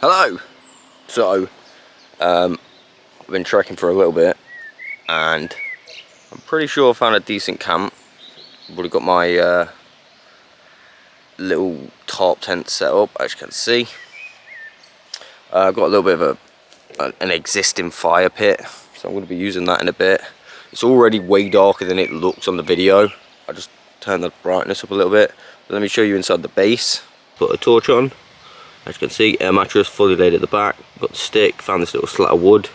Hello! So, I've been trekking for a little bit and I'm pretty sure I found a decent camp. I've already got my little tarp tent set up, as you can see. I've got a little bit of an existing fire pit, so I'm going to be using that in a bit. It's already way darker than it looks on the video. I just turned the brightness up a little bit. Let me show you inside the base. Put a torch on. As you can see, air mattress fully laid at the back. Got the stick, found this little slat of wood,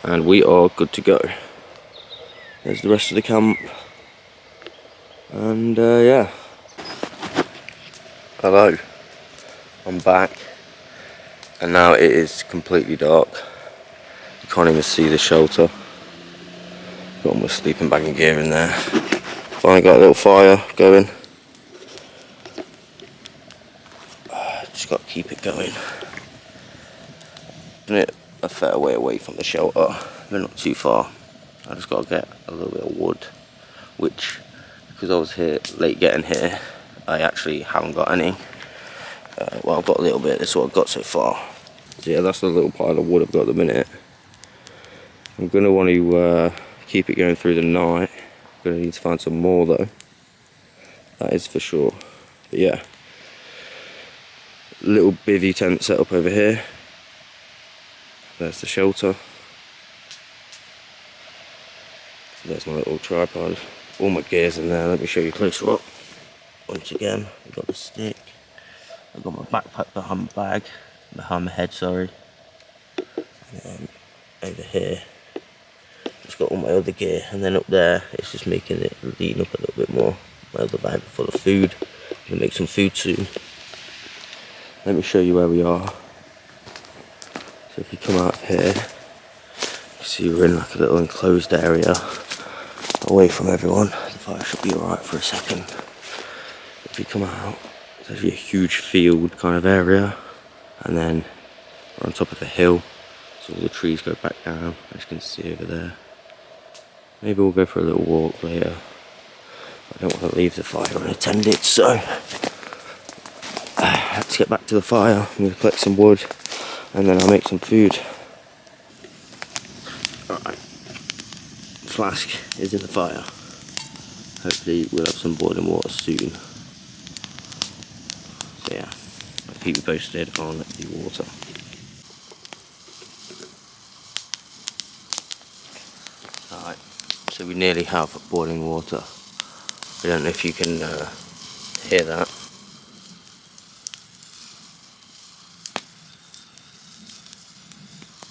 and we are good to go. There's the rest of the camp, and yeah. Hello, I'm back, and now it is completely dark. You can't even see the shelter. Got all my sleeping bag and gear in there. Finally got a little fire going. Just got to keep it going. Been it a fair way away from the shelter, but not too far. I just got to get a little bit of wood, which, because I was late getting here, I actually haven't got any. Well, I've got a little bit. That's what I've got so far. So yeah, that's the little pile of wood I've got at the minute. I'm going to want to keep it going through the night. I'm going to need to find some more though. That is for sure. But yeah, little bivvy tent set up over here. There's the shelter. There's my little tripod. All my gear's in there. Let me show you closer up. Once again, I've got the stick. I've got my backpack behind my bag. Behind my head, sorry. And then over here, just got all my other gear. And then up there, it's just making it lean up a little bit more. My other bag full of food. I'm gonna make some food soon. Let me show you where we are. So if you come out of here, you see we're in like a little enclosed area, away from everyone. The fire should be alright for a second. If you come out, it's actually a huge field kind of area, and then we're on top of a hill, so all the trees go back down, as you can see over there. Maybe we'll go for a little walk later. I don't want to leave the fire unattended, so let's get back to the fire. I'm going to collect some wood, and then I'll make some food. Alright, flask is in the fire. Hopefully we'll have some boiling water soon. So yeah, I'll keep you posted on the water. Alright, so we nearly have boiling water. I don't know if you can hear that.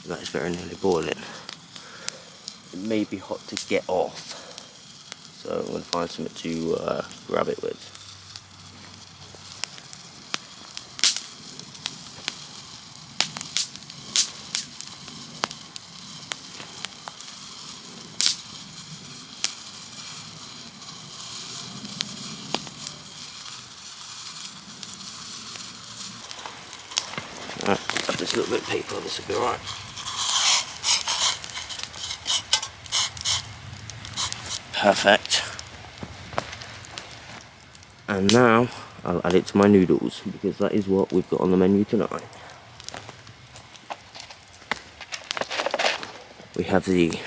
That is very nearly boiling. It may be hot to get off, so I'm going to find something to grab it with. Alright, grab this little bit of paper, this will be alright. Perfect. And now I'll add it to my noodles, because that is what we've got on the menu tonight. We have the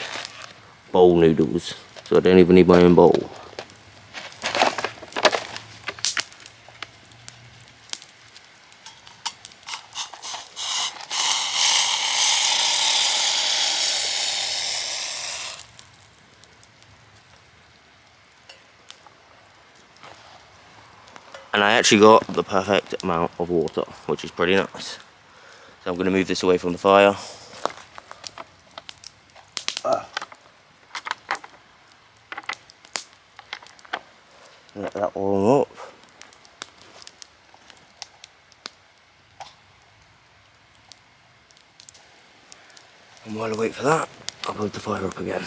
bowl noodles, so I don't even need my own bowl. And I actually got the perfect amount of water, which is pretty nice. So I'm going to move this away from the fire. Let that warm up. And while I wait for that, I'll load the fire up again.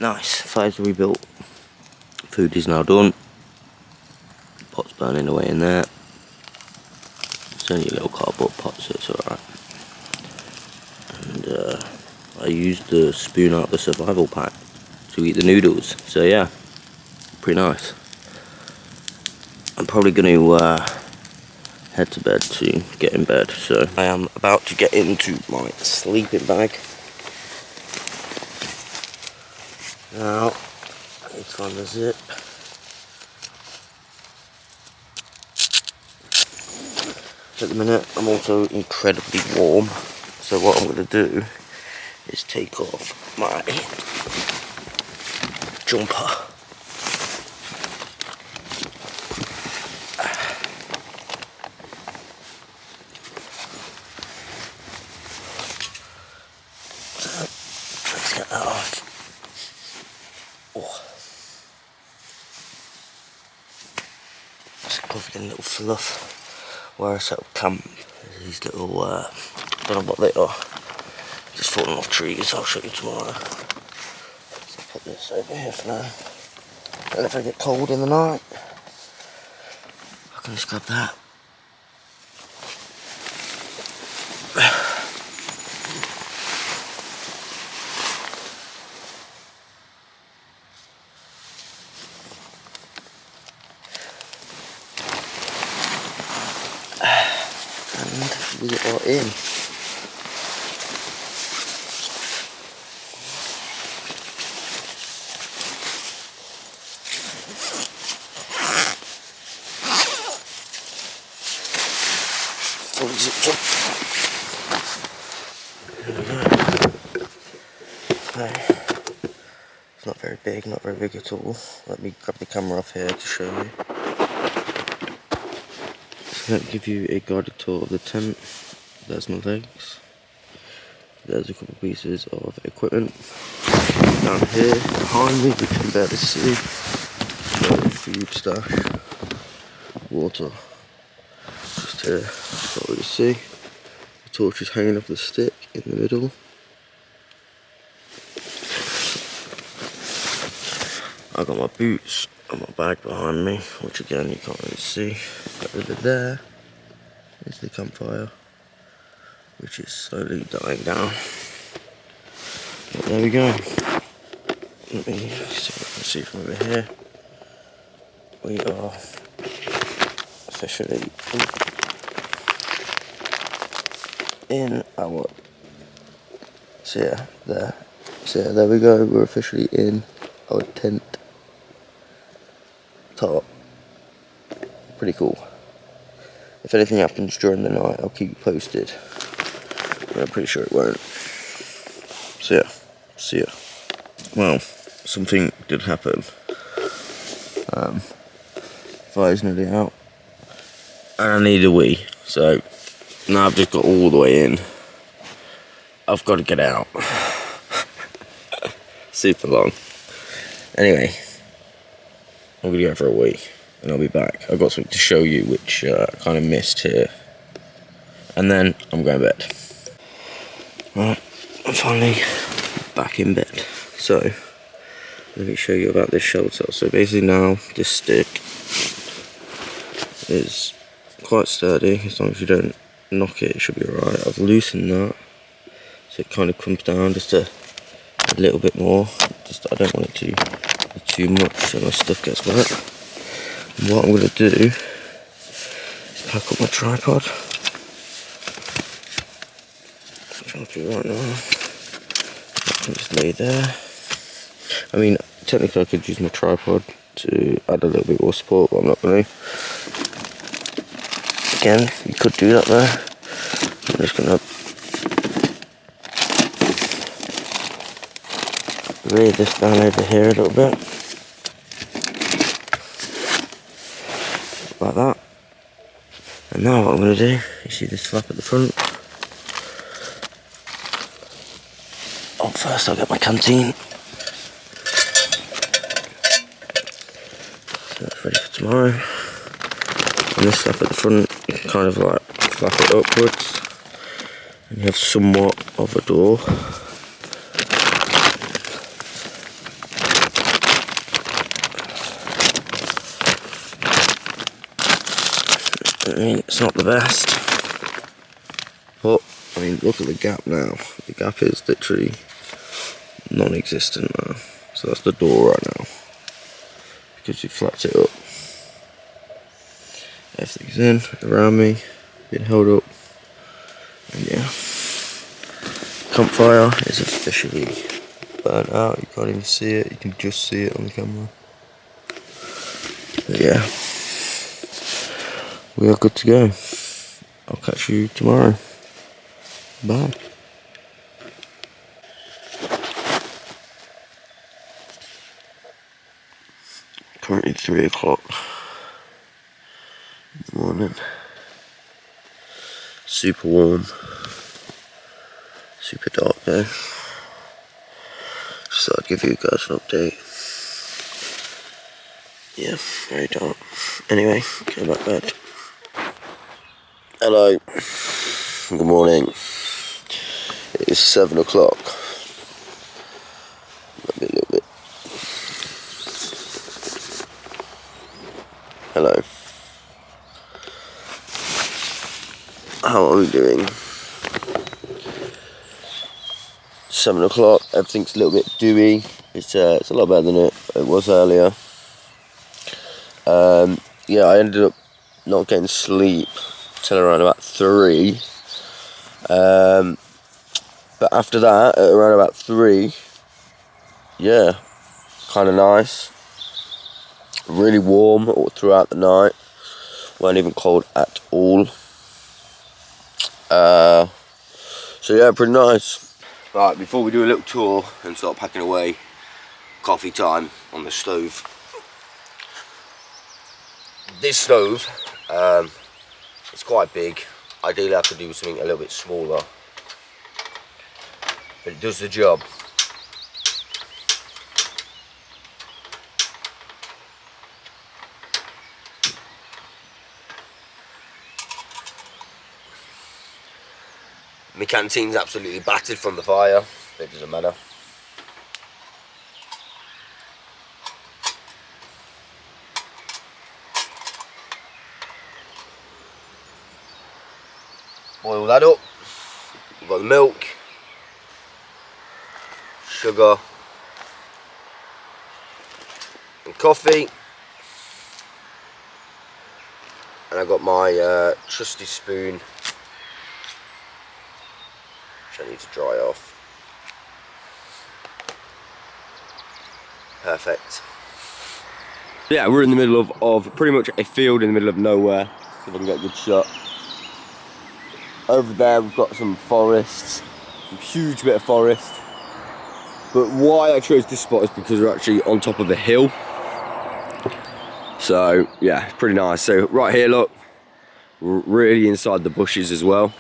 Nice, fire's rebuilt. Food is now done. Pot's burning away in there. It's only a little cardboard pot, so it's alright. And I used the spoon out of the survival pack to eat the noodles. So yeah, pretty nice. I'm probably going to head to bed soon, get in bed. So I am about to get into my sleeping bag. Now, I need to find the zip. At the minute, I'm also incredibly warm. So what I'm going to do is take off my jumper. So, let's get that off. Oh. It's covered in little fluff. Where I set up camp, these little, I don't know what they are, just falling off trees. I'll show you tomorrow. So I'll put this over here for now. And if I get cold in the night, I can just grab that. And we are in. Fully zipped up. There we go. Okay. It's not very big at all. Let me grab the camera off here to show you. So let me give you a guided tour of the tent. There's my legs. There's a couple of pieces of equipment. Down here behind me, we can barely see. Food stash. Water. Just here, can't really see. The torch is hanging off the stick in the middle. I got my boots and my bag behind me, which again you can't really see. But over there is the campfire, which is slowly dying down. But there we go. Let me see what I can see from over here. We are officially in our, so yeah, there we go, we're officially in our tent. Tarp. Pretty cool. If anything happens during the night, I'll keep you posted, but I'm pretty sure it won't. So yeah, see ya. Well, something did happen. Fire's nearly out, and I need a wee, so now I've just got all the way in. I've got to get out. Super long. Anyway, I'm gonna go for a wee, and I'll be back. I've got something to show you which I kind of missed here, and then I'm going to bed. Right, I'm finally back in bed. So let me show you about this shelter. So basically now this stick is quite sturdy. As long as you don't knock it, it should be alright. I've loosened that so it kind of comes down just a little bit more. Just I don't want it to be too much so my stuff gets wet. And what I'm going to do is pack up my tripod, which I'll do right now. I can just lay there. I mean, technically I could use my tripod to add a little bit more support, but I'm not going to. Again, you could do that there. I'm just going to lay this down over here a little bit. Like that. And now what I'm going to do, you see this flap at the front? Oh, first I'll get my canteen. So that's ready for tomorrow. And this flap at the front, you can kind of like flap it upwards. And you have somewhat of a door. I mean, it's not the best. But, I mean, look at the gap now. The gap is literally non-existent now. So that's the door right now. Because we flapped it up. Everything's in, around me, being held up. And yeah. Campfire is officially burnt out. You can't even see it, you can just see it on the camera. But yeah. We are good to go. I'll catch you tomorrow. Bye. Currently 3 o'clock in the morning. Super warm. Super dark though. Just thought I'd give you guys an update. Yeah, very dark. Anyway, go back to bed. Hello. Good morning. It is 7 o'clock. Maybe a little bit. Hello. How are we doing? 7 o'clock. Everything's a little bit dewy. It's a lot better than it was earlier. Yeah, I ended up not getting sleep till around about 3. But after that, at around about 3, yeah, kind of nice. Really warm all throughout the night. Weren't even cold at all. So yeah, pretty nice. Right, before we do a little tour and start packing away, coffee time on the stove. This stove, it's quite big. Ideally I could do something a little bit smaller, but it does the job. My canteen's absolutely battered from the fire, but it doesn't matter. Boil that up. We've got the milk, sugar, and coffee. And I got my trusty spoon, which I need to dry off. Perfect. Yeah, we're in the middle of pretty much a field in the middle of nowhere. See if I can get a good shot. Over there we've got some forests, a huge bit of forest. But why I chose this spot is because we're actually on top of a hill. So yeah, it's pretty nice. So right here, look, we're really inside the bushes as well.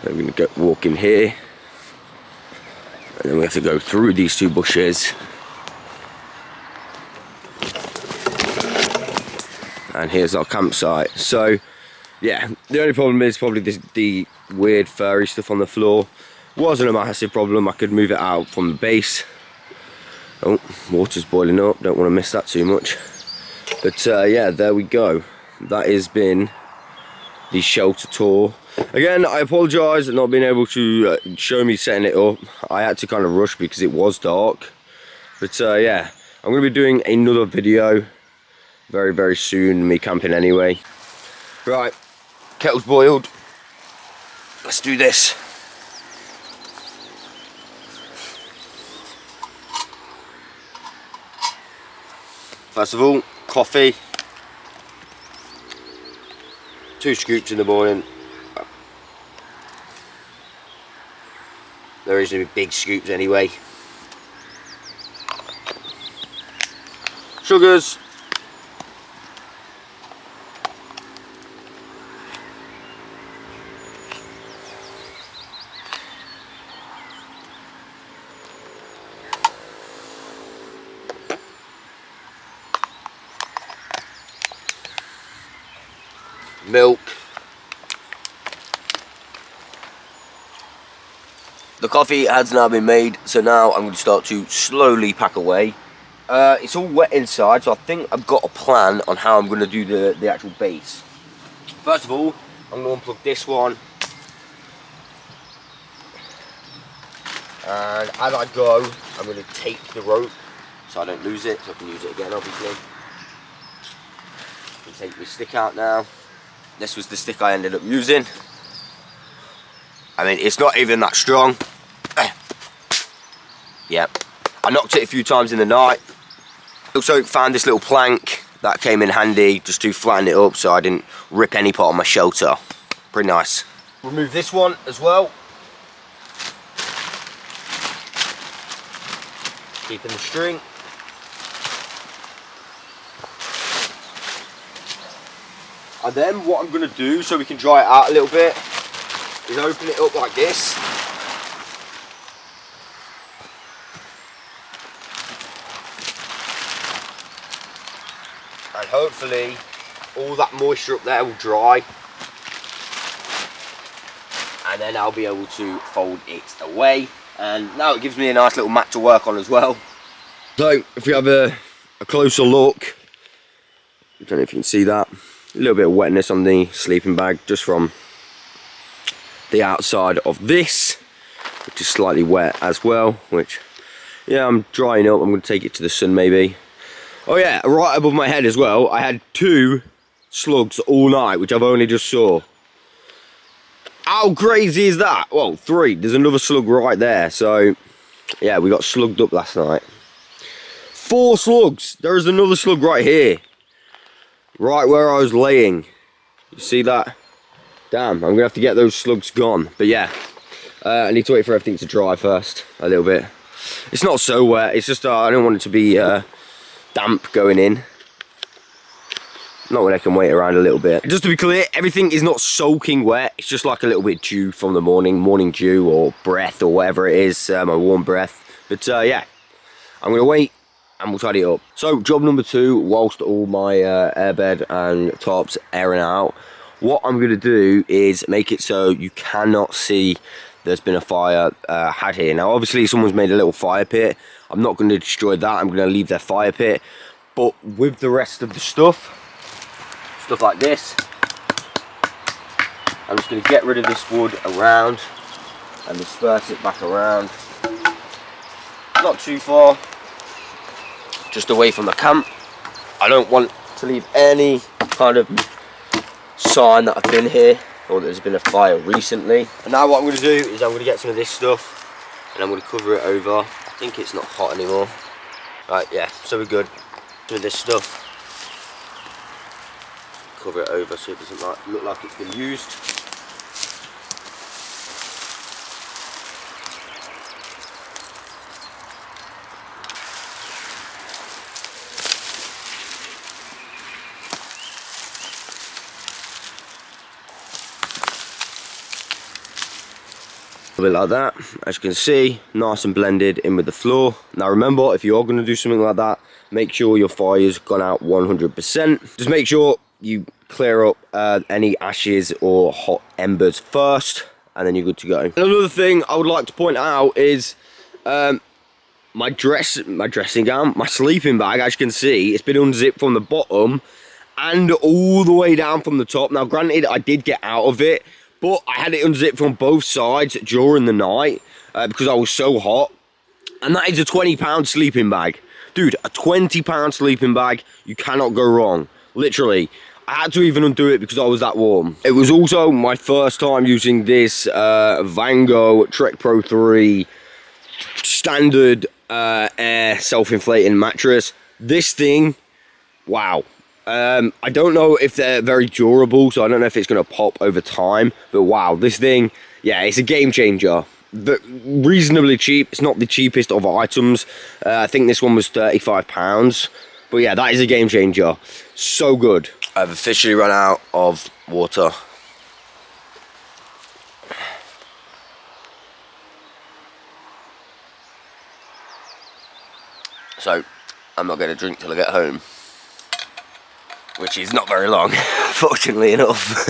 Then we're gonna walk in here. And then we have to go through these 2 bushes. And here's our campsite. So yeah, the only problem is probably the weird furry stuff on the floor. Wasn't a massive problem, I could move it out from the base. Oh, water's boiling up, don't want to miss that too much. But yeah, there we go. That has been the shelter tour. Again, I apologise for not being able to show me setting it up. I had to kind of rush because it was dark. But yeah, I'm going to be doing another video very, very soon, me camping anyway. Right, kettle's boiled. Let's do this. First of all, coffee. 2 scoops in the morning. There is going to be big scoops anyway. Sugars. Milk. The coffee has now been made, so now I'm going to start to slowly pack away. It's all wet inside, so I think I've got a plan on how I'm going to do the actual base. First of all, I'm going to unplug this one. And as I go, I'm going to tape the rope so I don't lose it, so I can use it again, obviously. I can take my stick out now. This was the stick I ended up using. I mean, it's not even that strong. Yep. I knocked it a few times in the night. Also found this little plank that came in handy just to flatten it up so I didn't rip any part of my shelter. Pretty nice. Remove this one as well. Keeping the string. And then what I'm going to do so we can dry it out a little bit is open it up like this. And hopefully all that moisture up there will dry. And then I'll be able to fold it away. And now it gives me a nice little mat to work on as well. So if we have a closer look, I don't know if you can see that. A little bit of wetness on the sleeping bag just from the outside of this, which is slightly wet as well, which, yeah, I'm drying up. I'm going to take it to the sun maybe. Oh yeah, right above my head as well, I had 2 slugs all night, which I've only just saw. How crazy is that? Well, 3. There's another slug right there. So, yeah, we got slugged up last night. 4 slugs. There is another slug right here. Right where I was laying. You see that? Damn, I'm going to have to get those slugs gone. But yeah, I need to wait for everything to dry first, a little bit. It's not so wet, it's just I don't want it to be damp going in. Not when I can wait around a little bit. Just to be clear, everything is not soaking wet. It's just like a little bit dew from the morning dew or breath or whatever it is, my warm breath. But yeah, I'm going to wait and we'll tidy it up. So job number 2, whilst all my airbed and tarps airing out, what I'm going to do is make it so you cannot see there's been a fire had here. Now obviously someone's made a little fire pit. I'm not going to destroy that, I'm going to leave their fire pit. But with the rest of the stuff like this, I'm just going to get rid of this wood around and disperse it back around. Not too far, just away from the camp. I don't want to leave any kind of sign that I've been here or that there's been a fire recently. And now what I'm going to do is I'm going to get some of this stuff and I'm going to cover it over. I think it's not hot anymore. Right, yeah, so we're good. Some of this stuff. Cover it over so it doesn't look like it's been used. A bit like that, as you can see, nice and blended in with the floor. Now remember, if you are going to do something like that, make sure your fire's gone out 100%. Just make sure you clear up any ashes or hot embers first, and then you're good to go. Another thing I would like to point out is my dressing gown, my sleeping bag, as you can see, it's been unzipped from the bottom and all the way down from the top. Now granted, I did get out of it, but I had it unzipped from both sides during the night because I was so hot. And that is a £20 sleeping bag. Dude, a £20 sleeping bag, you cannot go wrong. Literally. I had to even undo it because I was that warm. It was also my first time using this Vango Trek Pro 3 standard air self-inflating mattress. This thing, wow. I don't know if they're very durable, so I don't know if it's going to pop over time. But wow, this thing, yeah, it's a game changer. Reasonably cheap. It's not the cheapest of items. I think this one was £35. But yeah, that is a game changer. So good. I've officially run out of water. So, I'm not going to drink till I get home. Which is not very long, fortunately enough.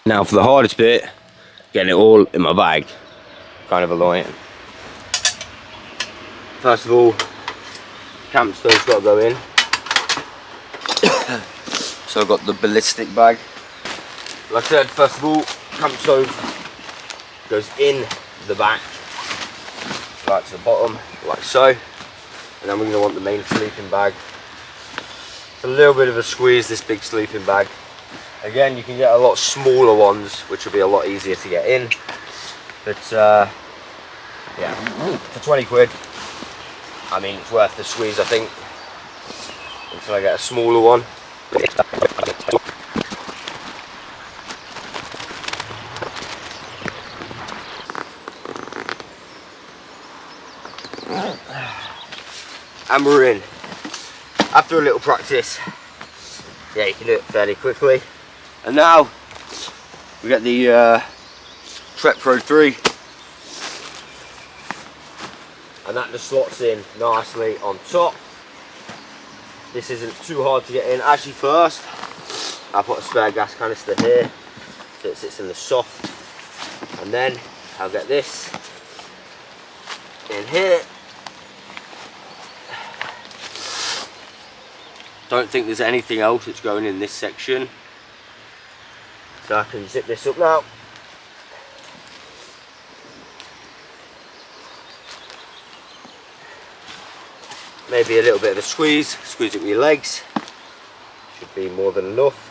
Now for the hardest bit, getting it all in my bag. Kind of annoying. First of all, camp stove's got to go in. So I've got the ballistic bag. Like I said, first of all, camp stove goes in the back, right to the bottom, like so. And then we're going to want the main sleeping bag. It's a little bit of a squeeze, this big sleeping bag. Again, you can get a lot smaller ones, which will be a lot easier to get in. But yeah, for 20 quid, I mean, it's worth the squeeze, I think, until I get a smaller one. And we're in. After a little practice, yeah, you can do it fairly quickly. And now we get the Trek Pro 3, and that just slots in nicely on top. This isn't too hard to get in. Actually, first I'll put a spare gas canister here so it sits in the soft, and then I'll get this in here. Don't think there's anything else that's going in this section, so I can zip this up now. Maybe a little bit of a squeeze it with your legs, should be more than enough.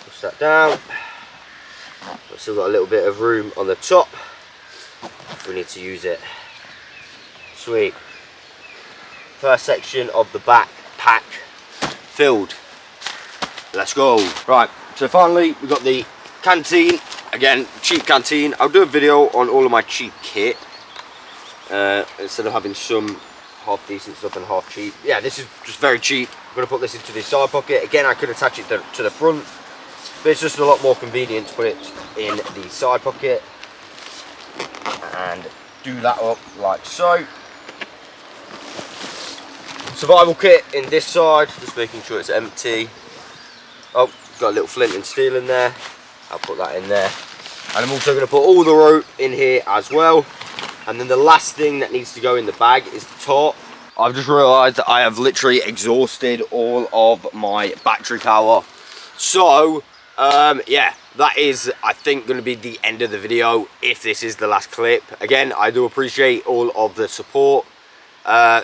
Push that down. We've still got a little bit of room on the top if we need to use it. Sweet. First section of the back pack filled. Let's go. Right, so finally we've got the canteen. Again, cheap canteen. I'll do a video on all of my cheap kit instead of having some half decent stuff and half cheap. Yeah, this is just very cheap. I'm going to put this into the side pocket. Again, I could attach it to the front, but it's just a lot more convenient to put it in the side pocket and do that up like so. Survival kit in this side, just making sure it's empty. Oh, got a little flint and steel in there. I'll put that in there. And I'm also going to put all the rope in here as well. And then the last thing that needs to go in the bag is the tarp. I've just realised that I have literally exhausted all of my battery power. So, yeah, that is, I think, going to be the end of the video if this is the last clip. Again, I do appreciate all of the support.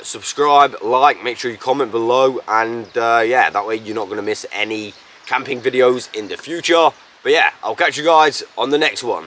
Subscribe, like, make sure you comment below, and yeah, that way you're not going to miss any camping videos in the future. But yeah, I'll catch you guys on the next one.